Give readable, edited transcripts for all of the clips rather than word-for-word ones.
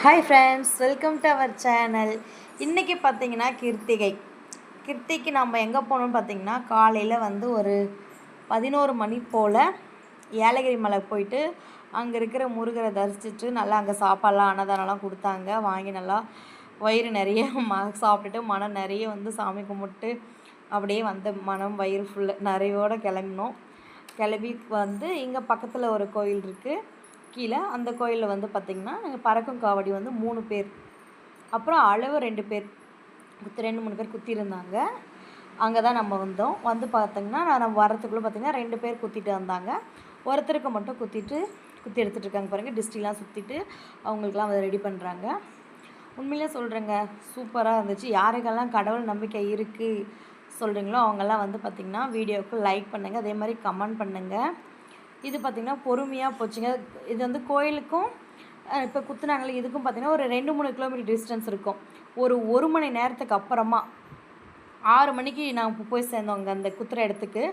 Hi friends, welcome to our channel. இன்றைக்கி பார்த்திங்கன்னா கிருத்திகைக்கு நம்ம எங்கே போகணுன்னு பார்த்திங்கன்னா காலையில் வந்து ஒரு 11 மணி போல் ஏலகிரி மலை போயிட்டு அங்கே இருக்கிற முருகரை தரிசிச்சுட்டு நல்லா அங்கே சாப்பாடெலாம் அன்னதானம்லாம் கொடுத்தாங்க. வாங்கி நல்லா வயிறு நிறைய சாப்பிட்டுட்டு மனம் நிறைய வந்து சாமி கும்பிட்டு அப்படியே வந்து மனம் வயிறு ஃபுல்லாக நிறையோடு கிளம்பி வந்து இங்கே பக்கத்தில் ஒரு கோயில் இருக்குது. கீழே அந்த கோயிலில் வந்து பார்த்திங்கன்னா பறக்கும் காவடி வந்து 3 பேர், அப்புறம் அளவு 2 பேர் 2-3 பேர் குத்திருந்தாங்க. அங்கே தான் நம்ம வந்தோம். வந்து பார்த்திங்கன்னா நம்ம வரத்துக்குள்ளே பார்த்திங்கன்னா 2 பேர் குத்திட்டு வந்தாங்க. ஒருத்தருக்கு மட்டும் குத்தி எடுத்துகிட்டு இருக்காங்க பாருங்கள். டிஸ்ட்ரிக்ட்லாம் சுற்றிட்டு அவங்களுக்குலாம் அதை ரெடி பண்ணுறாங்க. உண்மையிலே சொல்கிறேங்க, சூப்பராக இருந்துச்சு. யாருக்கெல்லாம் கடவுள் நம்பிக்கை இருக்குது சொல்கிறீங்களோ அவங்கெல்லாம் வந்து பார்த்திங்கன்னா வீடியோவுக்கு லைக் பண்ணுங்கள், அதே மாதிரி கமெண்ட் பண்ணுங்கள். இது பார்த்திங்கன்னா பொறுமையாக போச்சுங்க. இது வந்து கோயிலுக்கும் இப்போ குத்துனாங்களே இதுக்கும் பார்த்திங்கன்னா ஒரு 2-3 கிலோமீட்டர் டிஸ்டன்ஸ் இருக்கும். ஒரு மணி நேரத்துக்கு அப்புறமா 6 மணிக்கு நாங்கள் போய் சேர்ந்தோம் அங்கே அந்த குத்துற இடத்துக்கு.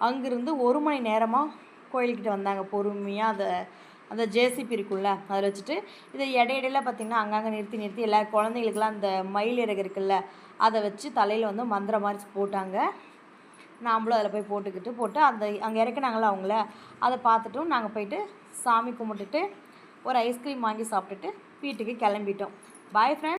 அங்கேருந்து 1 மணி நேரமாக கோயில்கிட்ட வந்தாங்க பொறுமையாக. அந்த ஜேசிபி இருக்குல்ல அதில் வச்சுட்டு இதை இடையிடையில பார்த்திங்கன்னா அங்கங்கே நிறுத்தி எல்லா குழந்தைங்களுக்கெல்லாம் அந்த மயில் இறகு இருக்குல்ல அதை வச்சு தலையில் வந்து மந்திரம் மாதிரி போட்டாங்க. நாம்ளும் அதில் போய் போட்டு அங்கே இறக்குனாங்களா அவங்கள அதை பார்த்துட்டும் நாங்கள் போயிட்டு சாமி கும்பிட்டுட்டு ஒரு ஐஸ்கிரீம் வாங்கி சாப்பிட்டுட்டு வீட்டுக்கு கிளம்பிட்டோம். Bye friends.